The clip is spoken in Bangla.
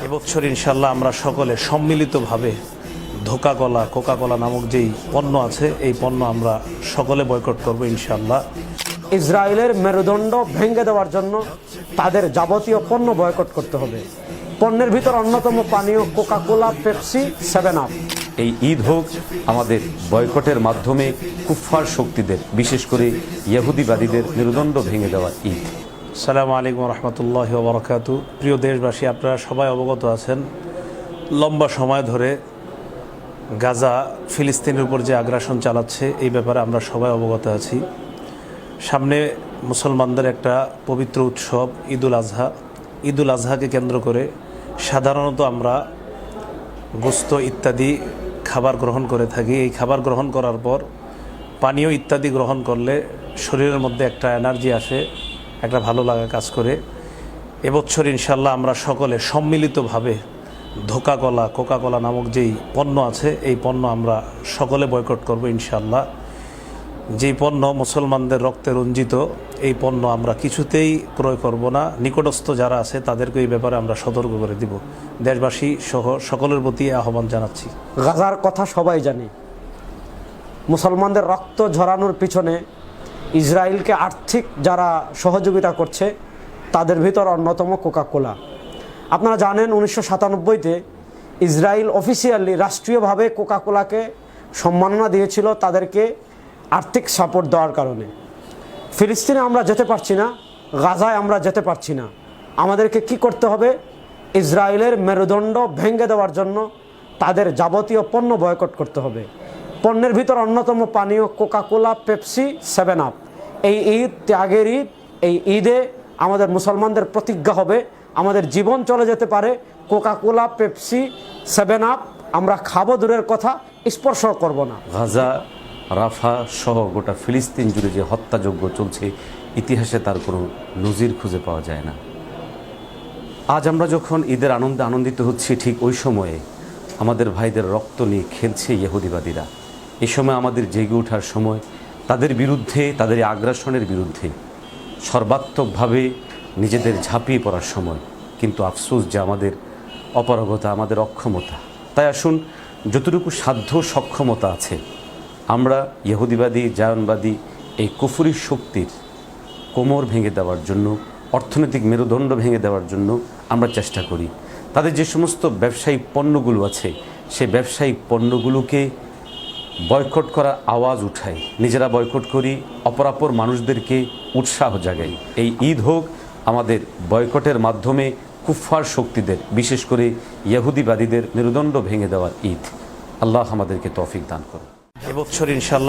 এবছর ইনশাল্লাহ আমরা সকলে সম্মিলিতভাবে কোকা কোলা নামক যেই পণ্য আছে এই পণ্য আমরা সকলে বয়কট করব ইনশাল্লাহ। ইসরায়েলের মেরুদণ্ড ভেঙে দেওয়ার জন্য তাদের যাবতীয় পণ্য বয়কট করতে হবে। পণ্যের ভিতর অন্যতম পানীয় কোকা কোলা, পেপসি, 7 আপ। এই ঈদ হোক আমাদের বয়কটের মাধ্যমে কুফফার শক্তিদের, বিশেষ করে ইহুদিবাদীদের মেরুদণ্ড ভেঙে দেওয়া ঈদ। আসসালামু আলাইকুম রহমতুল্লাহি ওয়া বারাকাতুহু। প্রিয় দেশবাসী, আপনারা সবাই অবগত আছেন লম্বা সময় ধরে গাজা ফিলিস্তিনের উপর যে আগ্রাসন চালাচ্ছে এই ব্যাপারে আমরা সবাই অবগত আছি। সামনে মুসলমানদের একটা পবিত্র উৎসব ঈদুল আজহাকে কেন্দ্র করে সাধারণত আমরা গোস্ত ইত্যাদি খাবার গ্রহণ করে থাকি। এই খাবার গ্রহণ করার পর পানীয় ইত্যাদি গ্রহণ করলে শরীরের মধ্যে একটা এনার্জি আসে, একটা ভালো লাগা কাজ করে। এবছর ইনশাল্লাহ আমরা সকলে সম্মিলিতভাবে কোকা কোলা নামক যেই পণ্য আছে এই পণ্য আমরা সকলে বয়কট করব ইনশাল্লাহ। যেই পণ্য মুসলমানদের রক্তে রঞ্জিত এই পণ্য আমরা কিছুতেই ক্রয় করব না। নিকটস্থ যারা আছে তাদেরকে এই ব্যাপারে আমরা সতর্ক করে দিব। দেশবাসী সহ সকলের প্রতি আহ্বান জানাচ্ছি। গাজার কথা সবাই জানি। মুসলমানদের রক্ত ঝরানোর পিছনে ইসরায়েলকে আর্থিক যারা সহযোগিতা করছে তাদের ভিতর অন্যতম কোকা কোলা। আপনারা জানেন 1997-তে ইসরায়েল অফিসিয়ালি রাষ্ট্রীয়ভাবে কোকা কোলাকে সম্মাননা দিয়েছিল তাদেরকে আর্থিক সাপোর্ট দেওয়ার কারণে। ফিলিস্তিনে আমরা যেতে পারছি না, গাজায় আমরা যেতে পারছি না। আমাদেরকে কি করতে হবে? ইসরায়েলের মেরুদণ্ড ভেঙে দেওয়ার জন্য তাদের যাবতীয় পণ্য বয়কট করতে হবে। পণ্যের ভিতর অন্যতম পানীয় কোকা কোলা, পেপসি, 7 আপ। এই ঈদ ত্যাগের ঈদ। এই ঈদে আমাদের মুসলমানদের প্রতিজ্ঞা হবে আমাদের জীবন চলে যেতে পারে, কোকা কোলা, পেপসি, 7 আপ আমরা খাবো দূরের কথা, স্পর্শ করব না। গাজা, রাফা সহ গোটা ফিলিস্তিন জুড়ে যে হত্যাযজ্ঞ চলছে, ইতিহাসে তার কোনো নজির খুঁজে পাওয়া যায় না। আজ আমরা যখন ঈদের আনন্দে আনন্দিত হচ্ছি, ঠিক ওই সময়ে আমাদের ভাইদের রক্ত নিয়ে খেলছে ইহুদিবাদীরা। এই সময় আমাদের জেগে ওঠার সময়, তাদের বিরুদ্ধে, তাদের আগ্রাসনের বিরুদ্ধে সর্বাত্মকভাবে নিজেদের ঝাঁপিয়ে পড়ার সময়। কিন্তু আফসোস যে আমাদের অপারগতা, আমাদের অক্ষমতা। তাই আসুন, যতটুকু সাধ্য সক্ষমতা আছে আমরা ইহুদিবাদী, জায়নবাদী এই কুফরি শক্তির কোমর ভেঙে দেওয়ার জন্য, অর্থনৈতিক মেরুদণ্ড ভেঙে দেওয়ার জন্য আমরা চেষ্টা করি। তাদের যে সমস্ত ব্যবসায়িক পণ্যগুলো আছে সেই ব্যবসায়িক পণ্যগুলোকে বয়কট করার আওয়াজ উঠাই, নিজেরা বয়কট করি, অপরাপর মানুষদেরকে উৎসাহ জাগাই। এই ঈদ হোক আমাদের বয়কটের মাধ্যমে কুফফার শক্তিদের, বিশেষ করে ইহুদিবাদীদের মেরুদণ্ড ভেঙে দেওয়ার ঈদ। আল্লাহ আমাদেরকে তৌফিক দান করুন। এবছর ইনশাল্লাহ